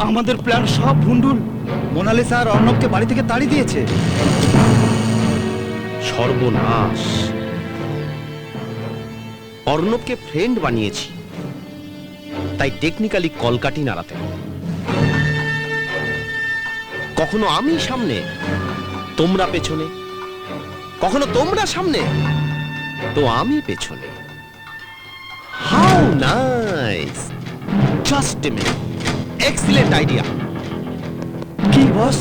আমাদের প্ল্যান সব ভুন্ডুল। মোনালিসা আর অর্ণবকে বাড়ি থেকে তাড়িয়ে দিয়েছে। সর্বনাশ। অর্ণবকে ফ্রেন্ড বানিয়েছি, তাই টেকনিক্যালি কলকাঠি নাড়াতে হবে। কখনো আমি সামনে, তোমরা পেছনে, কখনো তোমরা সামনে তো আমি পেছনে। How nice, just a minute, excellent idea. কি বস?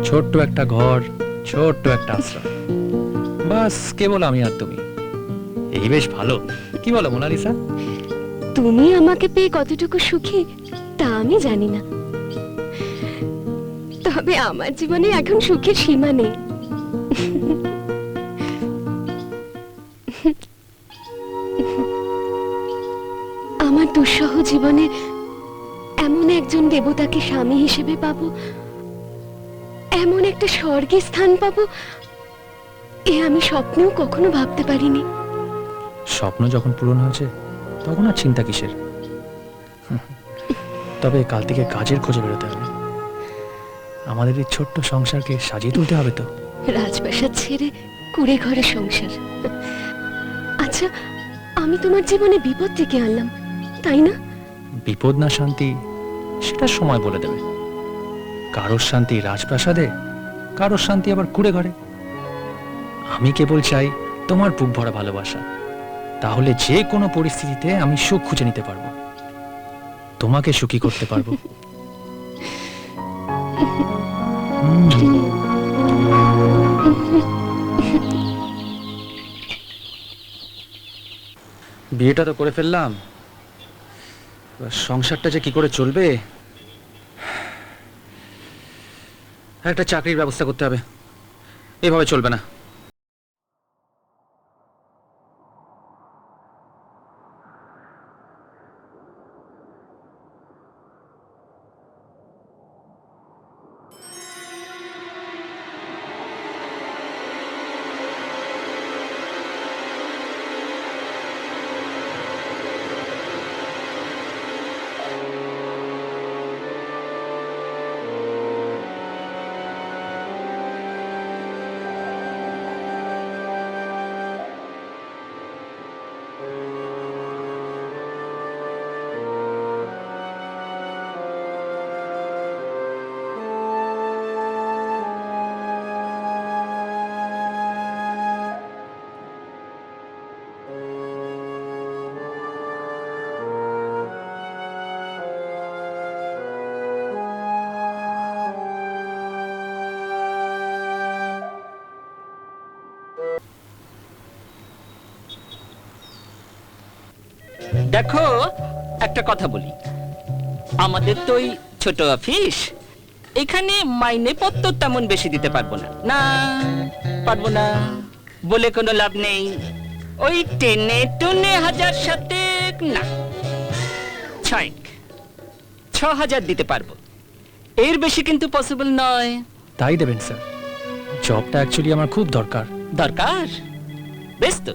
ছোট্ট একটা ঘর, ছোট্ট একটা আশ্রম, বাস কেবল আমি আর তুমি। এই বেশ ভালো, কি বলো মোনালিসা? তুমি আমাকে পেয়ে কতটুকু সুখী তা আমি জানি না, তবে আমার জীবনে এখন সুখের সীমা নেই। আমার দুঃসহ জীবনে এমন একজন দেবতাকে স্বামী হিসেবে পাবো, এমন একটা স্বর্গে স্থান পাবো, এ আমি স্বপ্নেও কখনো ভাবতে পারিনি। স্বপ্ন যখন পূরণ হয়েছে তখন আর চিন্তা কিসের? তবে কাল থেকে কাজের খোঁজে বেরোতে হবে। আমাদের এই ছোট্ট সংসারকে সাজিয়ে তুলতে হবে তো। রাজপ্রাসাদ ছেড়ে কুড়ে ঘরে সংসার। আচ্ছা, আমি তোমার জীবনে বিপদ ডেকে আনলাম, তাই না? বিপদ না শান্তি সেটা সময় বলে দেবে। কারোর শান্তি রাজপ্রাসাদে, কারোর শান্তি আবার কুড়ে ঘরে। আমি কেবল চাই তোমার বুক ভরা ভালোবাসা, তাহলে যে কোনো পরিস্থিতিতে আমি সুখ খুঁজে নিতে পারবো, তোমাকে সুখী করতে পারবো। বিয়েটা তো করে ফেললাম, এবার সংসারটা যে কি করে চলবে, একটা চাকরির ব্যবস্থা করতে হবে, এভাবে চলবে না। দেখো, একটা কথা বলি, আমাদের তো ওই ছোট অফিস, এখানে মাইনে পত্র তেমন বেশি দিতে পারবো না। না, পারবো না বলে কোনো লাভ নেই। ওই টেনে টুনে 1000 না, 6,000 দিতে পারবো, এর বেশি কিন্তু পসিবল নয়। তাই দেবেন স্যার, জবটা অ্যাকচুয়ালি আমার খুব দরকার। দরকার? বেশ তো,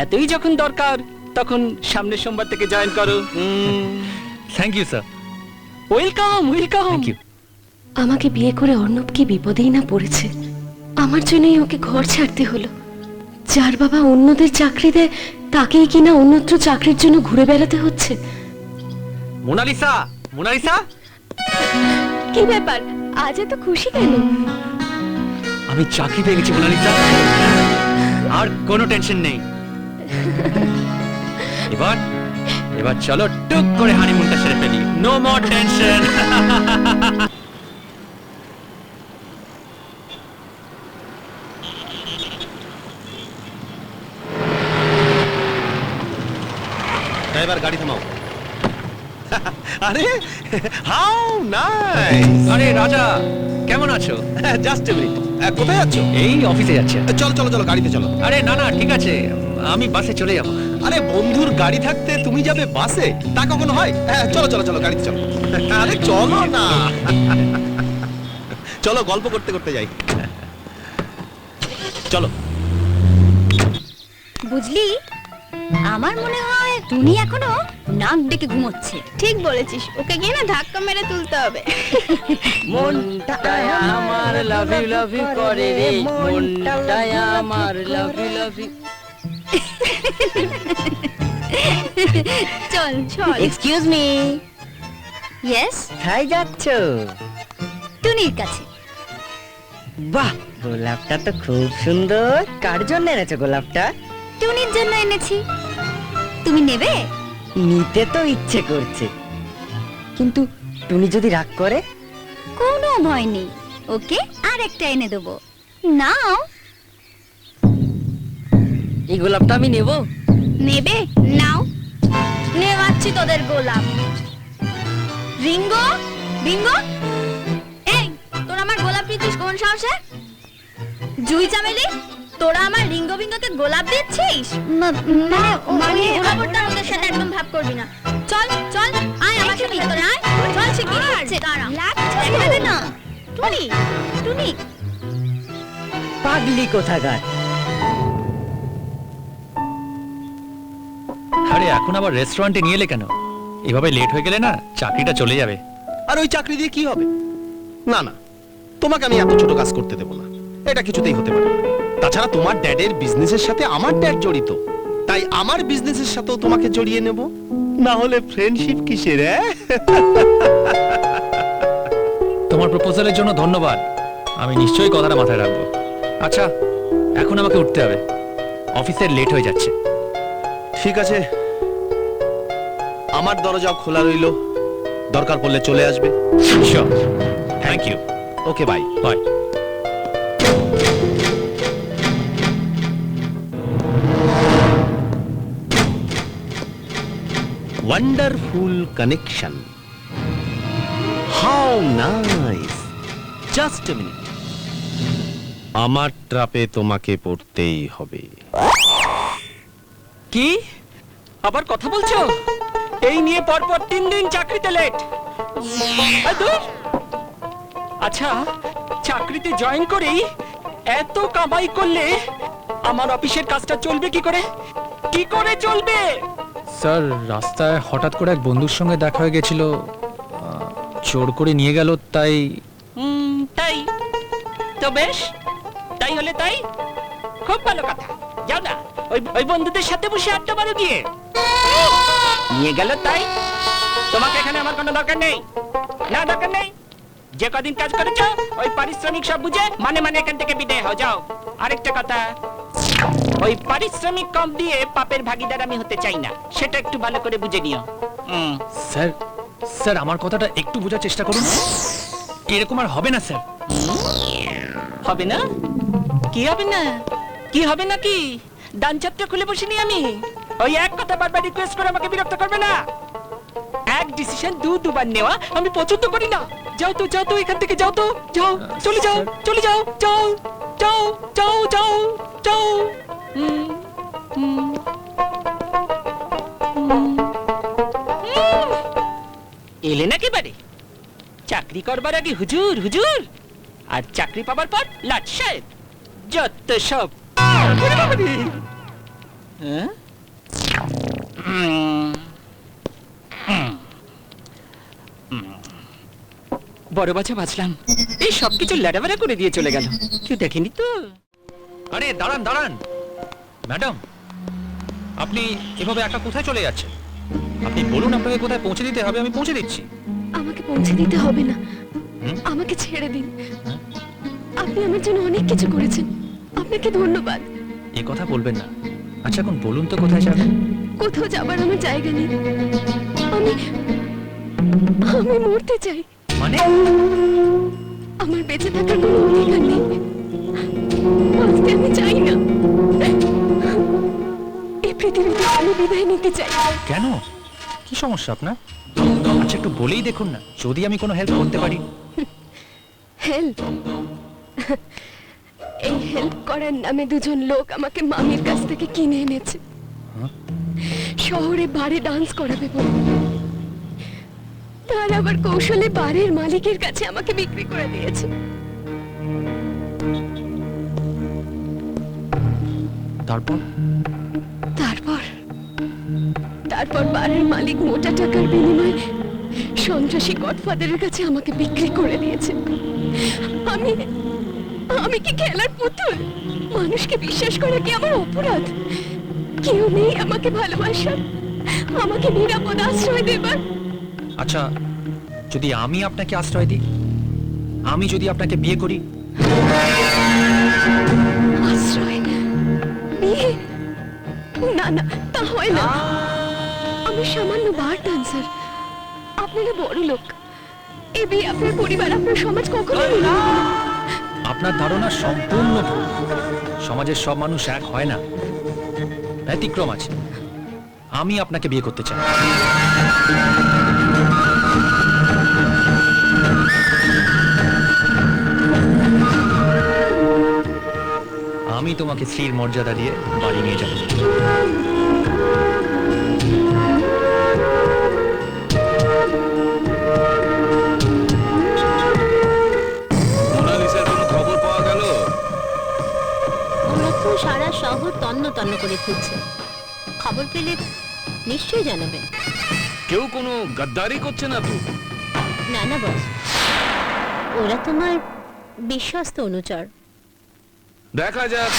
এতই যখন দরকার তখন সামনের সোমবার থেকে জয়েন করো। Thank you sir. Welcome welcome. Thank you. আমাকে বিয়ে করে অর্ণব কি বিপদেই না পড়েছে। আমার জন্যই ওকে ঘর ছাড়তে হলো। যার বাবা অন্যদের চাকরি দেয় তাকেই কিনা অন্যত্র চাকরির জন্য ঘুরে বেড়াতে হচ্ছে। মোনালিসা, মোনালিসা, কি ব্যাপার, আজ এত খুশি কেন? আমি চাকরি পেয়ে গেছি মোনালিসা, আর কোনো টেনশন নেই। এবার এবার চলো টুক করে হানিমুনটা সেরে ফেলি। No more tension. ড্রাইভার গাড়ি থামাও। আরে হাউ নাইস। আরে রাজা, কেমন আছো? Just a minute. কোথায় যাচ্ছ? এই অফিসে যাচ্ছে। চলো চলো চলো, গাড়িতে চলো। আরে না না, ঠিক আছে, আমি বাসে চলে যাব। আরে বন্ধুর গাড়ি থাকতে তুমি যাবে বাসে? তা কখনো হয়? হ্যাঁ চলো চলো চলো, গাড়িতে চলো। আরে চলো না, চলো গল্প করতে করতে যাই। চলো। বুঝলি, আমার মনে হয় টুনি এখনো নাক ডেকে ঘুমোচ্ছে। ঠিক বলেছিস, ওকে গিয়ে না ধাক্কা মেরে তুলতে হবে। মনটা আমার লাভি লাভি করে রে, মনটা আমার লাভি লাভি। চল চল। এক্সকিউজ মি, ইয়েস, কোথায় যাচ্ছ? টুনির কাছে। বাহ, গোলাপটা তো খুব সুন্দর। কার জন্য এনেছো গোলাপটা? টুনির জন্য এনেছি। তুমি নেবে? নিতে তো ইচ্ছে করছে, কিন্তু টুনি যদি রাগ করে? কোনো ভয় নেই, ওকে আর একটা এনে দেবো। নাও। এই গোলাপটা আমি নেব। নেবে? নাও। নেওয়াচ্ছি তোদের গোলাপ। রিঙ্গো, রিঙ্গো, এই তোরা আমার গোলাপ দিচ্ছিস কোন সাহসে? জুই চামেলি, তোরা আমার রিঙ্গো বিঙ্গোকে গোলাপ দিচ্ছিস? মানে খবরদার ওদের সাথে একদম ভাব করবি না। চল চল, আয় আমার সাথে ভিতরে আয়। চল শিগগিরই হচ্ছে, দাঁড়া। ছেড়ে দে না। টুনি, টুনি। পাগলি কোথাকার। আরে এখন আবার রেস্টুরেন্টে নিয়ে এলে কেন? এভাবে লেট হয়ে গেলে না চাকরিটা চলে যাবে। আর ওই চাকরি দিয়ে কি হবে? না না, তোমাকে আমি এত ছোট কাজ করতে দেবো না, এটা কিছুতেই হতে পারে না। তাছাড়া তোমার ড্যাডের বিজনেসের সাথে আমার ড্যাড জড়িত, তাই আমার বিজনেসের সাথেও তোমাকে জড়িয়ে নেব, না হলে ফ্রেন্ডশিপ কিসের? তোমার প্রপোজালের জন্য ধন্যবাদ, আমি নিশ্চয়ই কথাটা মাথায় রাখবো। আচ্ছা, এখন আমাকে উঠতে হবে, অফিসের লেট হয়ে যাচ্ছে। ঠিক আছে, আমার দরজাও খোলা রইল, দরকার পড়লে চলে আসবে। Sure, thank you. Okay, bye bye. Wonderful connection, how nice. Just a minute, আমার ট্রাপে তোমাকে পড়তেই হবে। কি আবার কথা বলছো? এই নিয়ে পরপর 3 দিন চাকরিতে লেট। আচ্ছা, চাকরিতে জয়েন করেই এত কামাই করলে আমার অফিসের কাজটা চলবে কি করে? কি করে চলবে? স্যার, রাস্তায় হঠাৎ করে এক বন্ধুর সঙ্গে দেখা হয়ে গেছিল, জোর করে নিয়ে গেল, তাই। তাই তো বেশ, তাই হলে তাই, খুব ভালো কথা। যাও না, ওই বন্ধুদের সাথে বসে আড্ডা মারো গিয়ে। নিয়ে গেল তাই? তোমাকে এখানে আমার কোনো দরকার নেই। না, দরকার নেই। যে কদিন কাজ করেছো ওই পারিশ্রমিক সব বুঝে মানে মানে এখান থেকে বিদায় হও, যাও। আরেকটা কথা, ওই পারিশ্রমিক কম দিয়ে পাপের ভাগীদার আমি হতে চাই না, সেটা একটু ভালো করে বুঝে নিও। স্যার, স্যার আমার কথাটা একটু বোঝার চেষ্টা করুন। এরকম আর হবে না স্যার। হবে না? কি হবে না? কি হবে না? কি ডান চাপটা খুলে বসিনি আমি? ওই এক কথা বারবার রিকোয়েস্ট করে আমাকে বিরক্ত করবে না। এক ডিসিশন দুবার নেওয়া আমি পছন্দ করি না। যাও তো, যাও তো, এখান থেকে যাও তো, যাও, চলে যাও, চলে যাও, যাও, যাও, যাও, যাও, যাও। এলে নাকি বাড়ি? চাকরি করবার আগে হুজুর হুজুর, আর চাকরি পাবার পর লাট সাহেব, যত সব। হ্যাঁ? বড় বাছা বাঁচলাম, এই সবকিছু ল্যাডাবেড়া করে দিয়ে চলে গেল, কেউ দেখেনি তো। আরে দাঁড়ান দাঁড়ান ম্যাডাম, আপনি এভাবে একা কোথায় চলে যাচ্ছেন? আপনি বলুন আপনাকে কোথায় পৌঁছে দিতে হবে, আমি পৌঁছে দিচ্ছি। আমাকে পৌঁছে দিতে হবে না, আমাকে ছেড়ে দিন। আপনি আমার জন্য অনেক কিছু করেছেন, আপনাকে ধন্যবাদ। এ কথা বলবেন না। আচ্ছা এখন বলুন তো কোথায় যাবেন? কোথাও যাবার আমার জায়গা নেই, আমি আমি মরতে চাই। মানে? আমার বেঁচে থাকার কোনো অধিকার নেই, বাঁচতে আমি চাই না। এই পৃথিবীতে আমি বিদায় নিতে চাই। কেন, কি সমস্যা আপনার? আচ্ছা একটু বলেই দেখুন না, যদি আমি কোনো হেল্প করতে পারি। হেল্প? এই হেল্প করার নামে দুজন লোক আমাকে মামির কাছ থেকে কিনে এনেছে শহরে বারে ডান্স করাবে বলে। তার আবার কৌশলে বারের মালিকের কাছে আমাকে বিক্রি করে দিয়েছে। তারপর তারপর তারপর বারের মালিক মোটা টাকার বিনিময়ে সন্ত্রাসী গডফাদারের কাছে আমাকে বিক্রি করে দিয়েছে। আমি আমি কি খেলার পুতুল? মানুষকে বিশ্বাস করা কি আমার অপরাধ? কেউ নেই আমাকে ভালোবাসার, আমাকে নিরাপদ আশ্রয় দেবার। আচ্ছা, যদি আমি আপনাকে আশ্রয় দিই, আমি যদি আপনাকে বিয়ে করি? আশ্রয়? বিয়ে? না না, তা হয় না। আমি সামান্য বার ডান্সার, আপনারা বড় লোক। এ বিয়ে আপনার পরিবার, আপনার সমাজ কখনো মেনে নেবে না। আপনার ধারণা সম্পূর্ণ ভুল। সমাজের সব মানুষ এক হয় না, ব্যতিক্রম আছে। আমি আপনাকে বিয়ে করতে চাই। আমি তোমাকে স্ত্রীর মর্যাদা দিয়ে বাড়ি নিয়ে যাব। মোনালিসার কোনো খবর পাওয়া গেল? ওরা তো সারা শহর তন্ন তন্ন করে খুঁজছে। খবর পেলে নিশ্চয়ই জানাবেন। কেউ কোনো গাদ্দারি করছে না তো? না না বস, ওরা তোমার বিশ্বস্ত অনুচর। দেখা যাক।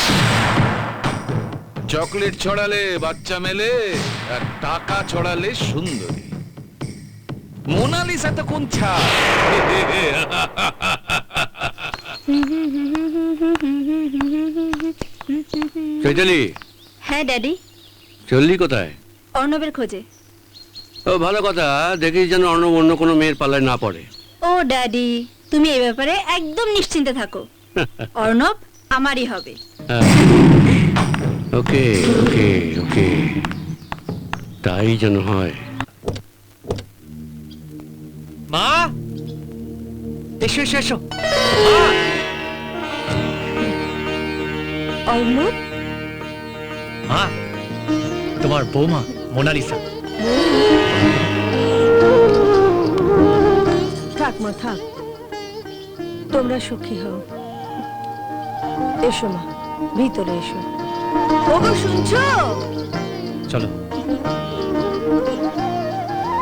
চকলেট ছড়ালে বাচ্চা মেলে, আর টাকা ছড়ালে সুন্দরী। মোনালিসা তো কোন ছাড়। চৈতালি, হ্যাঁ ড্যাডি, চললি কোথায়? অর্ণবের খোঁজে। ও ভালো কথা, দেখিস যেন অন্য কোনো মেয়ের পাল্লায় না পড়ে। ও ড্যাডি, তুমি এই ব্যাপারে একদম নিশ্চিন্তে থাকো। অর্ণব আমারই হবে। ওকে ওকে ওকে, তাই যেন হয়। মা, এসো এসো এসো। অর্ণব, মা, তোমার বৌমা মোনালিসা। থাক মা থাক, তোমরা সুখী হও। এসো মা, ভিতরে এসো। ওগো শুনছো? চলো।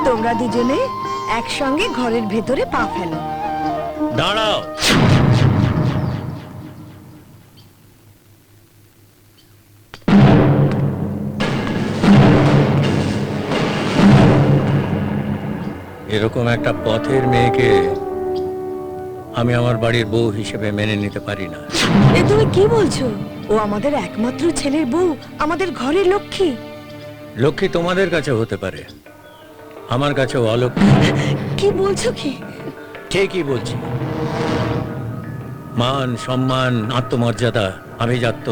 তোমরা দুজনে একসঙ্গে ঘরের ভেতরে পা ফেলো। দাঁড়াও। এরকম একটা পথের মেয়েকে আমি আমার বাড়ির বউ হিসেবে মেনে নিতে পারি না। এ তুমি কি বলছো? ও আমাদের একমাত্র ছেলের বউ, আমাদের ঘরের লক্ষ্মী। লক্ষ্মী তোমাদের কাছে হতে পারে, আমার কাছে অলক্ষ্মী। কি বলছো কি? ঠিকই বলছি। মান, সম্মান, আত্মমর্যাদা, আভিজাত্য,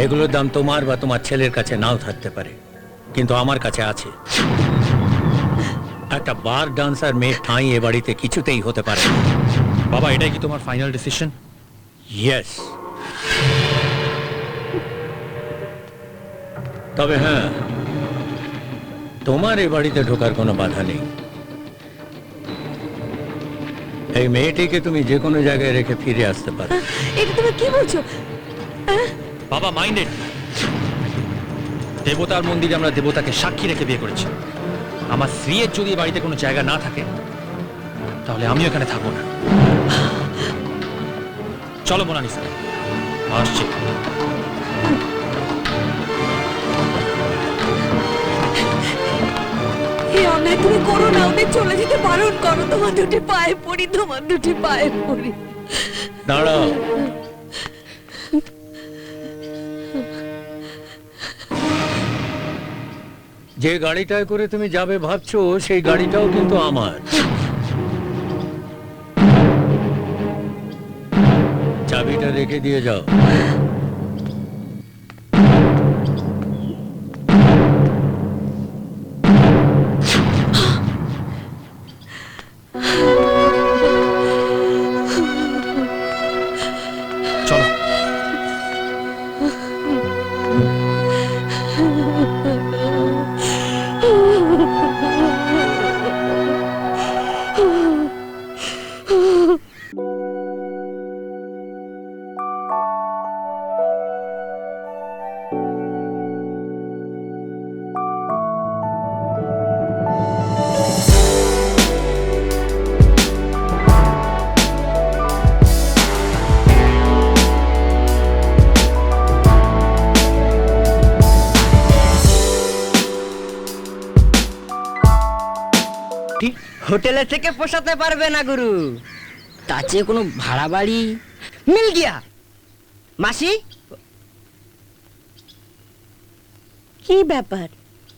এগুলোর দাম তোমার বা তোমার ছেলের কাছে নাও থাকতে পারে, কিন্তু আমার কাছে আছে। একটা বার ডান্সার মেয়ে ঠাঁই এ বাড়িতে কিছুতেই হতে পারে না। বাবা, এটাই কি তোমার ফাইনাল ডিসিশন? ইয়েস। তবে হ্যাঁ, তোমার এ বাড়িতে ঢোকার কোনো বাধা নেই। এই মেয়েটিকে তুমি যে কোনো জায়গায় রেখে ফিরে আসতে পারো। এটা তুমি কি বলছো? বাবা মাইন্ডেড। দেবতার মন্দিরে আমরা দেবতাকে সাক্ষী রেখে বিয়ে করেছি। আমার স্ত্রীর যদি এ বাড়িতে কোনো জায়গা না থাকে, তাহলে আমিও এখানে থাকবো না। চলো মোনালিসা, আসছি। এই অন্যায় তুমি করো না, ওদের চলে যেতে বারণ করো। তোমার দুটি পায়ে পড়ি, তোমার দুটি পায়ে পড়ি। দাঁড়াও। যে গাড়িটায় করে তুমি যাবে ভাবছো, সেই গাড়িটাও কিন্তু আমার। চাবিটা রেখে দিয়ে যাও। চলো। হোটেলে থেকে পোষাতে পারবে না গুরু। তার চেয়ে কোনো ভাড়া বাড়ি মিল গিয়া। মাসি, কি ব্যাপার?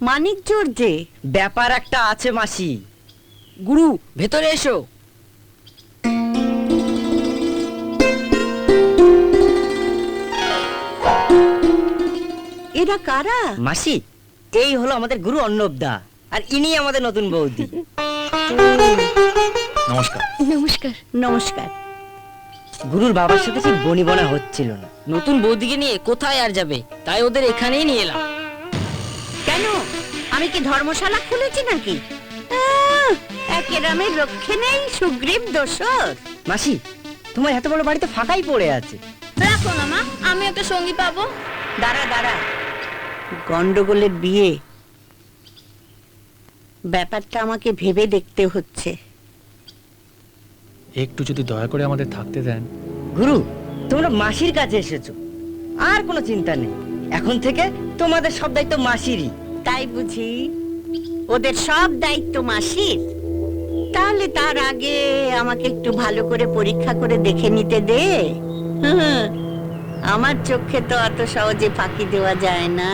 মানিক জোর যে। ব্যাপার একটা আছে মাসি। গুরু ভেতরে এসো। এরা কারা? মাসি, এই হলো আমাদের গুরু অর্ণবদা, আর ইনি আমাদের নতুন বৌদি। নমস্কার। নমস্কার। নমস্কার। গুরুর বাবার সাথে ঠিক বনিবনা হচ্ছিল না। নতুন বৌদিকে নিয়ে কোথায় আর যাবে, তাই ওদের এখানেই নিয়ে এলাম। কেন, আমি কি ধর্মশালা খুলেছি নাকি? একেরামের রক্ষে নেই সুগ্রীব দোসর। মাসি, তোমার এত বড় বাড়িতে ফাঁকাই পড়ে আছে। রাখো না মা, আমি একটা সঙ্গী পাবো। দাঁড়া দাঁড়া, গন্ডগোলের বিয়ে, ব্যাপারটা আমাকে ভেবে দেখতে হচ্ছে। একটু যদি দয়া করে আমাদের থাকতে দেন। গুরু, তোমরা মাসির কাছে এসেছো, আর কোনো চিন্তা নেই। এখন থেকে তোমাদের সব দায়িত্ব মাসিরই। তাই বুঝি? ওদের সব দায়িত্ব মাসির? তাহলে তার আগে আমাকে একটু ভালো করে পরীক্ষা করে দেখে নিতে দে। আমার চোখে তো অত সহজে ফাঁকি দেওয়া যায় না।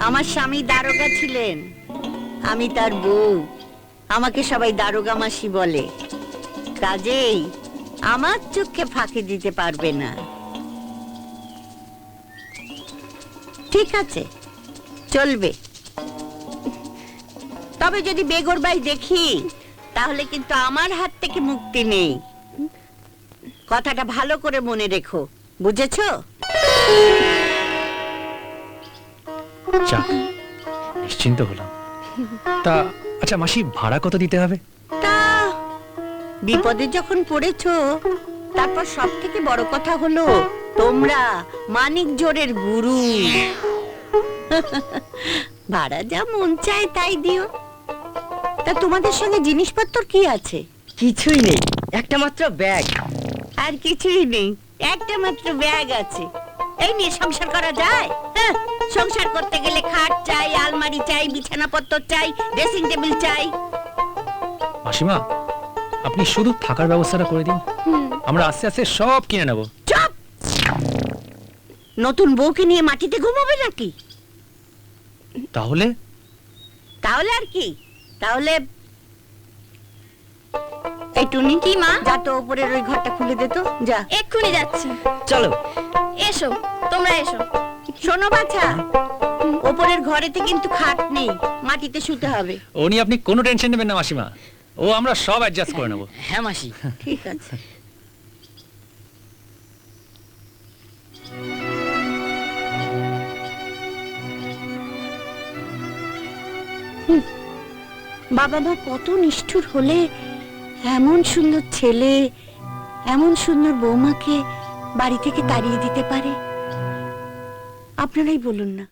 আমার স্বামী দারোগা ছিলেন, আমি তার বউ। আমাকে সবাই দারোগা মাসি বলে, কাজেই আমার চোখে ফাঁকি দিতে পারবে না। ঠিক আছে, চলবে। তবে যদি বেগরবাই দেখি, তাহলে কিন্তু আমার হাত থেকে মুক্তি নেই। কথাটা ভালো করে মনে রেখো, বুঝেছো? যাক, নিশ্চিন্ত হলাম। তা আচ্ছা মাসি, ভাড়া কত দিতে হবে? তা বিপদে যখন পড়েছো, তারপর সব থেকে বড় কথা হলো তোমরা মানিক জোরের গুরু। ভাড়া যা মন চায় তাই দিও। তা তোমাদের সঙ্গে জিনিসপত্র কি আছে? কিছুই নেই, একটা মাত্র ব্যাগ। আর কিছুই নেই, একটা মাত্র ব্যাগ আছে। এই নিয়ে সংসার করা যায়? হ্যাঁ, সংসার করতে গেলে খাট চাই, আলমারি চাই, বিছানাপত্র চাই, ড্রেসিং টেবিল চাই। মাসিমা, আপনি শুধু থাকার ব্যবস্থাটা করে দিন, আমরা আস্তে আস্তে সব কিনে নেব। চুপ! নতুন বউকে নিয়ে মাটিতে ঘুমাবে নাকি? তাহলে তাহলে আর কি? তাহলে এই টুনি, কি মা? যা তো উপরের ওই ঘরটা খুলে দে তো, যা। এক্ষুনি যাচ্ছি। চলো। এসো, তোমরা এসো। শোনো বাছা, উপরের ঘরেতে কিন্তু খাট নেই, মাটিতে শুতে হবে। ও নিয়ে আপনি কোনো টেনশন নেবেন না মাসিমা, ও আমরা সব অ্যাডজাস্ট করে নেব। হ্যাঁ মাসি। ঠিক আছে। বাবা মা কত নিষ্ঠুর হলে এমন সুন্দর ছেলে, এমন সুন্দর বৌমাকে বাড়ি থেকে তাড়িয়ে দিতে পারে? আপনারাই বলুন না।